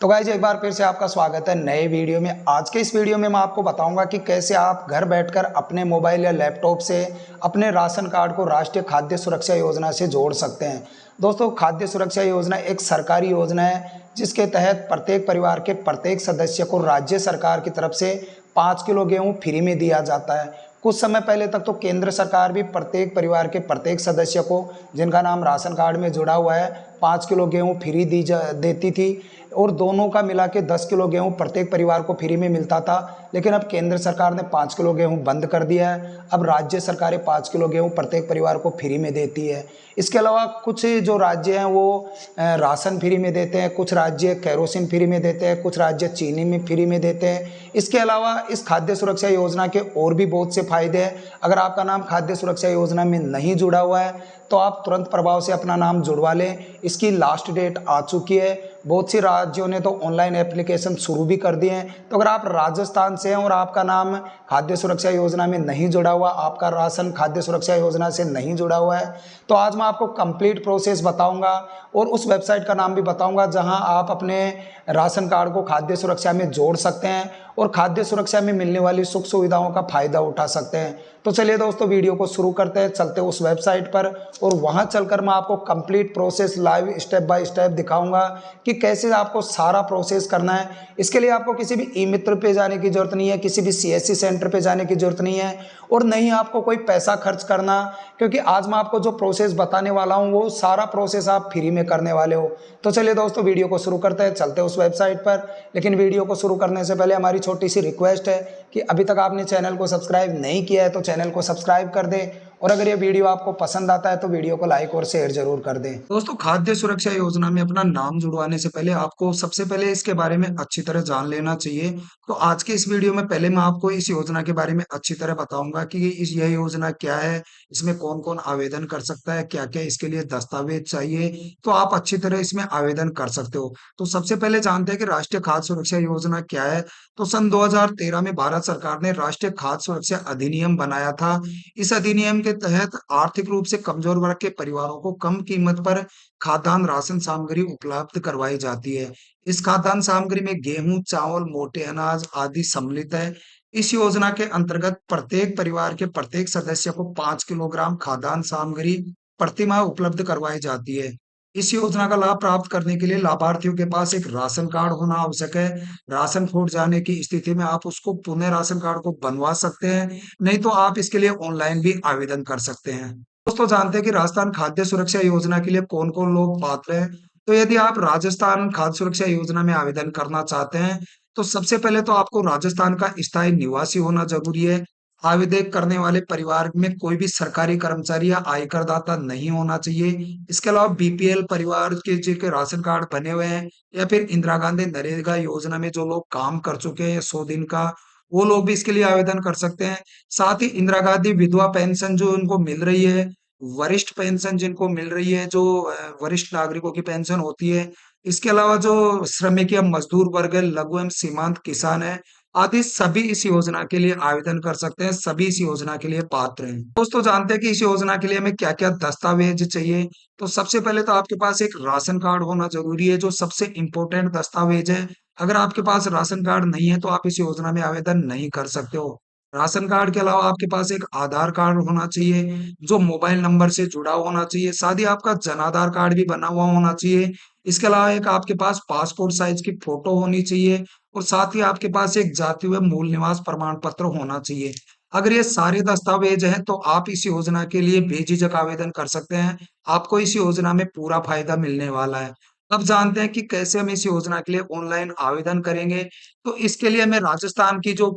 तो गाइज एक बार फिर से आपका स्वागत है नए वीडियो में। आज के इस वीडियो में मैं आपको बताऊंगा कि कैसे आप घर बैठकर अपने मोबाइल या लैपटॉप से अपने राशन कार्ड को राष्ट्रीय खाद्य सुरक्षा योजना से जोड़ सकते हैं। दोस्तों, खाद्य सुरक्षा योजना एक सरकारी योजना है जिसके तहत प्रत्येक परिवार के प्रत्येक सदस्य को राज्य सरकार की तरफ से 5 किलो गेहूँ फ्री में दिया जाता है। कुछ समय पहले तक तो केंद्र सरकार भी प्रत्येक परिवार के प्रत्येक सदस्य को जिनका नाम राशन कार्ड में जुड़ा हुआ है 5 किलो गेहूँ फ्री देती थी और दोनों का मिला के 10 किलो गेहूँ प्रत्येक परिवार को फ्री में मिलता था। लेकिन अब केंद्र सरकार ने 5 किलो गेहूँ बंद कर दिया है। अब राज्य सरकारें 5 किलो गेहूँ प्रत्येक परिवार को फ्री में देती है। इसके अलावा कुछ जो राज्य हैं वो राशन फ्री में देते हैं, कुछ राज्य केरोसिन फ्री में देते हैं, कुछ राज्य चीनी में फ्री में देते हैं। इसके अलावा इस खाद्य सुरक्षा योजना के और भी बहुत से फायदे हैं। अगर आपका नाम खाद्य सुरक्षा योजना में नहीं जुड़ा हुआ है तो आप तुरंत प्रभाव से अपना नाम जुड़वा लें। इसकी लास्ट डेट आ चुकी है। बहुत सी राज्यों ने तो ऑनलाइन एप्लीकेशन शुरू भी कर दिए हैं। तो अगर आप राजस्थान से हैं और आपका नाम खाद्य सुरक्षा योजना में नहीं जुड़ा हुआ, आपका राशन खाद्य सुरक्षा योजना से नहीं जुड़ा हुआ है, तो आज मैं आपको कंप्लीट प्रोसेस बताऊंगा और उस वेबसाइट का नाम भी बताऊंगा जहां आप अपने राशन कार्ड को खाद्य सुरक्षा में जोड़ सकते हैं और खाद्य सुरक्षा में मिलने वाली सुख सुविधाओं का फायदा उठा सकते हैं। तो चलिए दोस्तों, वीडियो को शुरू करते हैं, चलते उस वेबसाइट पर और वहां चलकर मैं आपको complete process live step by step दिखाऊंगा कि कैसे आपको सारा प्रोसेस करना है। इसके लिए आपको किसी भी ई मित्र पे जाने की जरूरत नहीं है, किसी भी सीएससी सेंटर पे जाने की जरूरत नहीं है और नहीं आपको कोई पैसा खर्च करना, क्योंकि आज मैं आपको जो प्रोसेस बताने वाला हूं वो सारा प्रोसेस आप फ्री में करने वाले हो। तो चलिए दोस्तों, वीडियो को शुरू करते हैं, चलते हैं उस वेबसाइट पर। लेकिन वीडियो को शुरू करने से पहले हमारी छोटी सी रिक्वेस्ट है कि अभी तक आपने चैनल को सब्सक्राइब नहीं किया है तो चैनल को सब्सक्राइब कर दें और अगर ये वीडियो आपको पसंद आता है तो वीडियो को लाइक और शेयर जरूर कर दें। दोस्तों, खाद्य सुरक्षा योजना में अपना नाम जुड़वाने से पहले आपको सबसे पहले इसके बारे में अच्छी तरह जान लेना चाहिए। तो आज के इस वीडियो में पहले मैं आपको इस योजना के बारे में अच्छी तरह बताऊंगा कि यह योजना क्या है, इसमें कौन कौन आवेदन कर सकता है, क्या क्या इसके लिए दस्तावेज चाहिए, तो आप अच्छी तरह इसमें आवेदन कर सकते हो। तो सबसे पहले जानते हैं कि राष्ट्रीय खाद्य सुरक्षा योजना क्या है। तो सन 2013 में भारत सरकार ने राष्ट्रीय खाद्य सुरक्षा अधिनियम बनाया था। इस अधिनियम के तहत आर्थिक रूप से कमजोर वर्ग के परिवारों को कम कीमत पर खाद्यान्न राशन सामग्री उपलब्ध करवाई जाती है। इस खाद्यान्न सामग्री में गेहूं, चावल, मोटे अनाज आदि सम्मिलित है। इस योजना के अंतर्गत प्रत्येक परिवार के प्रत्येक सदस्य को 5 किलोग्राम खाद्यान्न सामग्री प्रतिमाह उपलब्ध करवाई जाती है। इस योजना का लाभ प्राप्त करने के लिए लाभार्थियों के पास एक राशन कार्ड होना आवश्यक है। राशन छूट जाने की स्थिति में आप उसको पुनः राशन कार्ड को बनवा सकते हैं, नहीं तो आप इसके लिए ऑनलाइन भी आवेदन कर सकते हैं। दोस्तों, जानते हैं कि राजस्थान खाद्य सुरक्षा योजना के लिए कौन कौन लोग पात्र हैं। तो यदि आप राजस्थान खाद्य सुरक्षा योजना में आवेदन करना चाहते हैं तो सबसे पहले तो आपको राजस्थान का स्थायी निवासी होना जरूरी है। आवेदन करने वाले परिवार में कोई भी सरकारी कर्मचारी या आयकर दाता नहीं होना चाहिए। इसके अलावा बीपीएल परिवार के जिनके राशन कार्ड बने हुए हैं या फिर इंदिरा गांधी नरेगा योजना में जो लोग काम कर चुके हैं 100 दिन का, वो लोग भी इसके लिए आवेदन कर सकते हैं। साथ ही इंदिरा गांधी विधवा पेंशन जो उनको मिल रही है, वरिष्ठ पेंशन जिनको मिल रही है, जो वरिष्ठ नागरिकों की पेंशन होती है, इसके अलावा जो श्रमिक या मजदूर वर्ग है, लघु एवं सीमांत किसान है आदि, सभी इस योजना के लिए आवेदन कर सकते हैं, सभी इस योजना के लिए पात्र हैं। दोस्तों, जानते हैं कि इस योजना के लिए हमें क्या क्या दस्तावेज चाहिए। तो सबसे पहले तो आपके पास एक राशन कार्ड होना जरूरी है, जो सबसे इंपॉर्टेंट दस्तावेज है। अगर आपके पास राशन कार्ड नहीं है तो आप इस योजना में आवेदन नहीं कर सकते हो। राशन कार्ड के अलावा आपके पास एक आधार कार्ड होना चाहिए जो मोबाइल नंबर से जुड़ा होना चाहिए। साथ ही आपका जन आधार कार्ड भी बना हुआ होना चाहिए। इसके अलावा एक आपके पास पासपोर्ट साइज की फोटो होनी चाहिए और साथ ही आपके पास एक जाति व मूल निवास प्रमाण पत्र होना चाहिए। अगर ये सारे दस्तावेज हैं तो आप इस योजना के लिए बेझिझक आवेदन कर सकते हैं। आपको इस योजना में पूरा फायदा मिलने वाला है। अब जानते हैं कि कैसे हम इस योजना के लिए ऑनलाइन आवेदन करेंगे। तो इसके लिए हमें राजस्थान की जो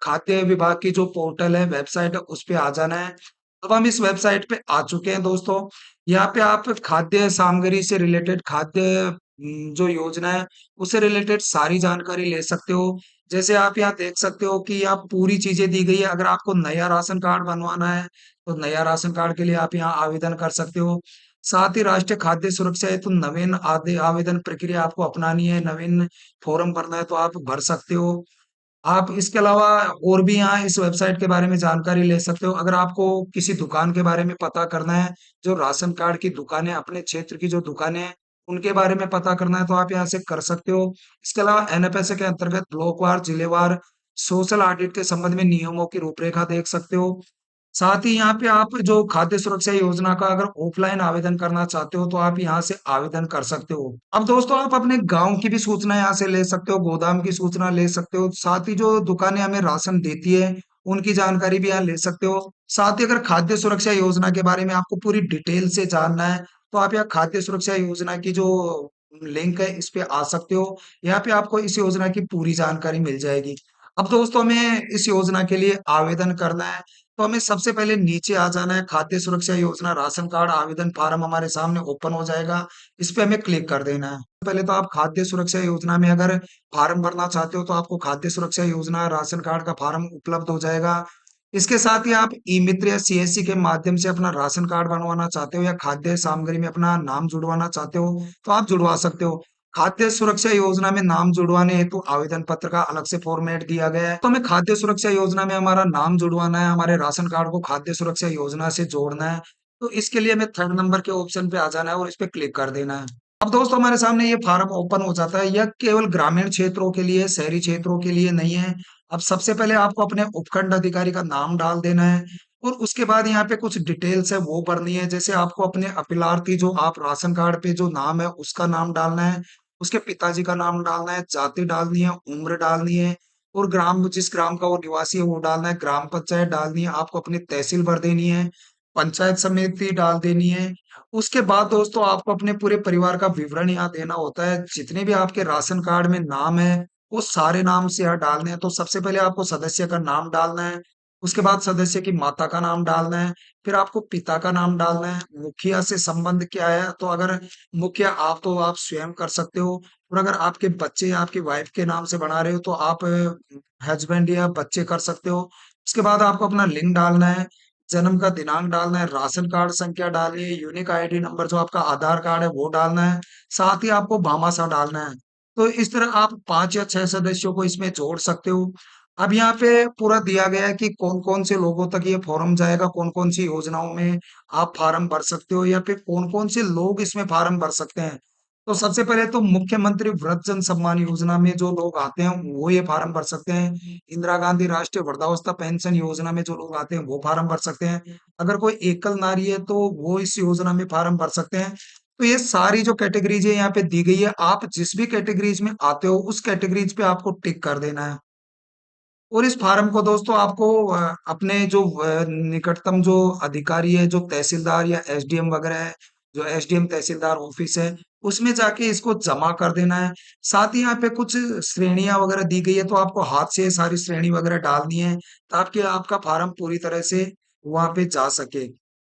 खाद्य विभाग की जो पोर्टल है, वेबसाइट है, उस पे आ जाना है। अब हम इस वेबसाइट पे आ चुके हैं दोस्तों। यहाँ पे आप खाद्य सामग्री से रिलेटेड खाद्य जो योजना है उससे रिलेटेड सारी जानकारी ले सकते हो। जैसे आप यहाँ देख सकते हो कि यहाँ पूरी चीजें दी गई है। अगर आपको नया राशन कार्ड बनवाना है तो नया राशन कार्ड के लिए आप यहाँ आवेदन कर सकते हो। साथ ही राष्ट्रीय खाद्य सुरक्षा हेतु नवीन आदि आवेदन प्रक्रिया आपको अपनानी है, नवीन फॉर्म भरना है तो आप भर सकते हो। आप इसके अलावा और भी यहाँ इस वेबसाइट के बारे में जानकारी ले सकते हो। अगर आपको किसी दुकान के बारे में पता करना है, जो राशन कार्ड की दुकानें अपने क्षेत्र की जो दुकानें हैं उनके बारे में पता करना है तो आप यहाँ से कर सकते हो। इसके अलावा एनएफएसए के अंतर्गत ब्लॉकवार, जिलेवार सोशल ऑडिट के संबंध में नियमों की रूपरेखा देख सकते हो। साथ ही यहाँ पे आप जो खाद्य सुरक्षा योजना का अगर ऑफलाइन आवेदन करना चाहते हो तो आप यहाँ से आवेदन कर सकते हो। अब दोस्तों आप अपने गांव की भी सूचना यहाँ से ले सकते हो, गोदाम की सूचना ले सकते हो, साथ ही जो दुकानें हमें राशन देती है उनकी जानकारी भी यहाँ ले सकते हो। साथ ही अगर खाद्य सुरक्षा योजना के बारे में आपको पूरी डिटेल से जानना है तो आप यहाँ खाद्य सुरक्षा योजना की जो लिंक है इस पे आ सकते हो। यहाँ पे आपको इस योजना की पूरी जानकारी मिल जाएगी। अब दोस्तों हमें इस योजना के लिए आवेदन करना है तो हमें सबसे पहले नीचे आ जाना है। खाद्य सुरक्षा योजना राशन कार्ड आवेदन फार्म हमारे सामने ओपन हो जाएगा, इस पे हमें क्लिक कर देना है। पहले तो आप खाद्य सुरक्षा योजना में अगर फार्म भरना चाहते हो तो आपको खाद्य सुरक्षा योजना राशन कार्ड का फार्म उपलब्ध हो जाएगा। इसके साथ ही आप ई मित्र या सीएससी के माध्यम से अपना राशन कार्ड बनवाना चाहते हो या खाद्य सामग्री में अपना नाम जुड़वाना चाहते हो तो आप जुड़वा सकते हो। खाद्य सुरक्षा योजना में नाम जुड़वाने हेतु आवेदन पत्र का अलग से फॉर्मेट दिया गया है। तो हमें खाद्य सुरक्षा योजना में हमारा नाम जुड़वाना है, हमारे राशन कार्ड को खाद्य सुरक्षा योजना से जोड़ना है। तो इसके लिए हमें 3rd नंबर के ऑप्शन पे आ जाना है और इस पे क्लिक कर देना है। अब दोस्तों हमारे सामने ये फार्म ओपन हो जाता है। यह केवल ग्रामीण क्षेत्रों के लिए, शहरी क्षेत्रों के लिए नहीं है। अब सबसे पहले आपको अपने उपखंड अधिकारी का नाम डाल देना है और उसके बाद यहाँ पे कुछ डिटेल्स है वो भरनी है। जैसे आपको अपने अपीलार्थी जो आप राशन कार्ड पे जो नाम है उसका नाम डालना है, उसके पिताजी का नाम डालना है, जाति डालनी है, उम्र डालनी है और ग्राम जिस ग्राम का वो निवासी है वो डालना है, ग्राम पंचायत डालनी है, आपको अपनी तहसील भर देनी है, पंचायत समिति डाल देनी है। उसके बाद दोस्तों आपको अपने पूरे परिवार का विवरण यहाँ देना होता है। जितने भी आपके राशन कार्ड में नाम है वो सारे नाम से यहाँ डालने हैं। तो सबसे पहले आपको सदस्य का नाम डालना है, उसके बाद सदस्य की माता का नाम डालना है, फिर आपको पिता का नाम डालना है, मुखिया से संबंध क्या है तो अगर मुखिया आप तो आप स्वयं कर सकते हो और अगर आपके बच्चे या आपकी वाइफ के नाम से बना रहे हो तो आप हस्बैंड या बच्चे कर सकते हो। उसके बाद आपको अपना लिंग डालना है, जन्म का दिनांक डालना है, राशन कार्ड संख्या डालनी है, यूनिक आईडी नंबर जो आपका आधार कार्ड है वो डालना है, साथ ही आपको भामाशाह डालना है। तो इस तरह आप 5 या 6 सदस्यों को इसमें जोड़ सकते हो। अब यहाँ पे पूरा दिया गया है कि कौन-कौन से लोगों तक ये फॉर्म जाएगा, कौन-कौन सी योजनाओं में आप फार्म भर सकते हो या फिर कौन-कौन से लोग इसमें फार्म भर सकते हैं। तो सबसे पहले तो मुख्यमंत्री वृद्धजन सम्मान योजना में जो लोग आते हैं वो ये फार्म भर सकते हैं। इंदिरा गांधी राष्ट्रीय वृद्धावस्था पेंशन योजना में जो लोग आते हैं वो फार्म भर सकते हैं। अगर कोई एकल नारी है तो वो इस योजना में फार्म भर सकते हैं। तो ये सारी जो कैटेगरीज है यहाँ पे दी गई है, आप जिस भी कैटेगरीज में आते हो उस कैटेगरीज पे आपको टिक कर देना है। और इस फार्म को दोस्तों आपको अपने जो निकटतम जो अधिकारी है, जो तहसीलदार या एसडीएम वगैरह है, जो एसडीएम तहसीलदार ऑफिस है, उसमें जाके इसको जमा कर देना है। साथ ही यहाँ पे कुछ श्रेणियां वगैरह दी गई है तो आपको हाथ से ये सारी श्रेणी वगैरह डालनी है ताकि आपका फार्म पूरी तरह से वहां पे जा सके।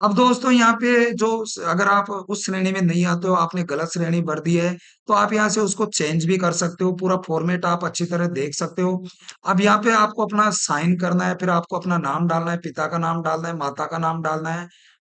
अब दोस्तों यहाँ पे जो अगर आप उस श्रेणी में नहीं आते हो, आपने गलत श्रेणी भर दी है तो आप यहाँ से उसको चेंज भी कर सकते हो। पूरा फॉर्मेट आप अच्छी तरह देख सकते हो। अब यहाँ पे आपको अपना साइन करना है, फिर आपको अपना नाम डालना है, पिता का नाम डालना है, माता का नाम डालना है,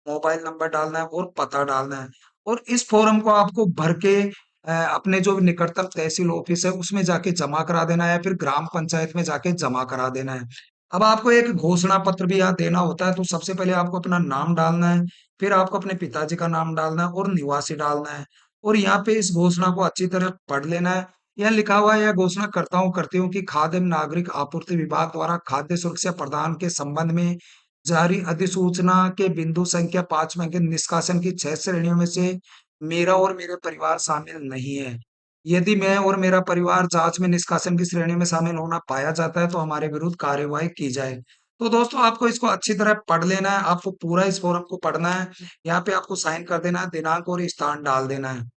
मोबाइल नंबर डालना है और पता डालना है। और इस फॉर्म को आपको भर के अपने जो निकटतम तहसील ऑफिस है उसमें जाके जमा करा देना है, फिर ग्राम पंचायत में जाके जमा करा देना है। अब आपको एक घोषणा पत्र भी यहाँ देना होता है, तो सबसे पहले आपको अपना नाम डालना है, फिर आपको अपने पिताजी का नाम डालना है और निवासी डालना है। और यहाँ पे इस घोषणा को अच्छी तरह पढ़ लेना है। यहाँ लिखा हुआ है, यह घोषणा करती हूँ कि खाद्य एवं नागरिक आपूर्ति विभाग द्वारा खाद्य सुरक्षा प्रदान के संबंध में जारी अधिसूचना के बिंदु संख्या 5 में के निष्कासन की 6 श्रेणियों में से मेरा और मेरे परिवार शामिल नहीं है। यदि मैं और मेरा परिवार जांच में निष्कासन की श्रेणी में शामिल होना पाया जाता है तो हमारे विरुद्ध कार्यवाही की जाए। तो दोस्तों आपको इसको अच्छी तरह पढ़ लेना है, आपको पूरा इस फॉर्म को पढ़ना है। यहाँ पे आपको साइन कर देना है, दिनांक और स्थान डाल देना है।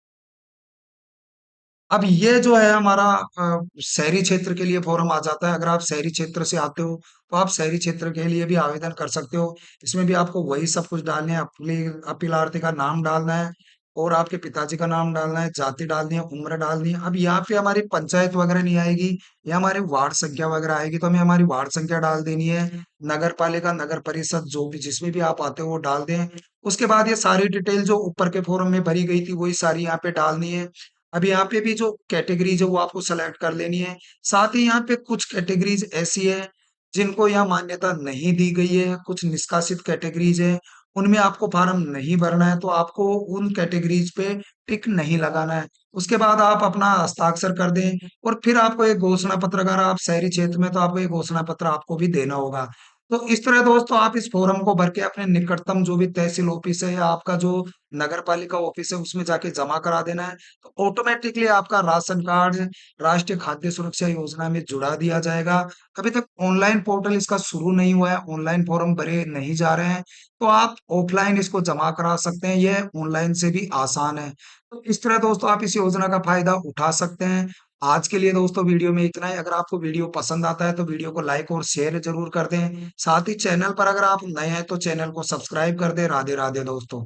अब ये जो है हमारा शहरी क्षेत्र के लिए फॉर्म आ जाता है। अगर आप शहरी क्षेत्र से आते हो तो आप शहरी क्षेत्र के लिए भी आवेदन कर सकते हो। इसमें भी आपको वही सब कुछ डालने हैं, अपीलार्थी का नाम डालना है और आपके पिताजी का नाम डालना है, जाति डालनी है, उम्र डालनी है। अब यहाँ पे हमारी पंचायत वगैरह नहीं आएगी, ये हमारी वार्ड संख्या वगैरह आएगी, तो हमें हमारी वार्ड संख्या डाल देनी है। नगर पालिका, नगर परिषद जो भी जिसमें भी आप आते हो वो डाल दें। उसके बाद ये सारी डिटेल जो ऊपर के फॉर्म में भरी गई थी वही सारी यहाँ पे डालनी है। अब यहाँ पे भी जो कैटेगरीज है वो आपको सेलेक्ट कर लेनी है। साथ ही यहाँ पे कुछ कैटेगरीज ऐसी है जिनको यहाँ मान्यता नहीं दी गई है, कुछ निष्कासित कैटेगरीज है उनमें आपको फॉर्म नहीं भरना है, तो आपको उन कैटेगरीज पे टिक नहीं लगाना है। उसके बाद आप अपना हस्ताक्षर कर दें और फिर आपको एक घोषणा पत्र, अगर आप शहरी क्षेत्र में तो आपको एक घोषणा पत्र आपको भी देना होगा। तो इस तरह दोस्तों आप इस फॉर्म को भर के अपने निकटतम जो भी तहसील ऑफिस है या आपका जो नगर पालिका ऑफिस है उसमें जाके जमा करा देना है। तो ऑटोमेटिकली आपका राशन कार्ड राष्ट्रीय खाद्य सुरक्षा योजना में जुड़ा दिया जाएगा। अभी तक ऑनलाइन पोर्टल इसका शुरू नहीं हुआ है, ऑनलाइन फॉर्म भरे नहीं जा रहे हैं, तो आप ऑफलाइन इसको जमा करा सकते हैं, यह ऑनलाइन से भी आसान है। तो इस तरह दोस्तों आप इस योजना का फायदा उठा सकते हैं। आज के लिए दोस्तों वीडियो में इतना ही। अगर आपको वीडियो पसंद आता है तो वीडियो को लाइक और शेयर जरूर कर दें। साथ ही चैनल पर अगर आप नए हैं तो चैनल को सब्सक्राइब कर दें। राधे राधे दोस्तों।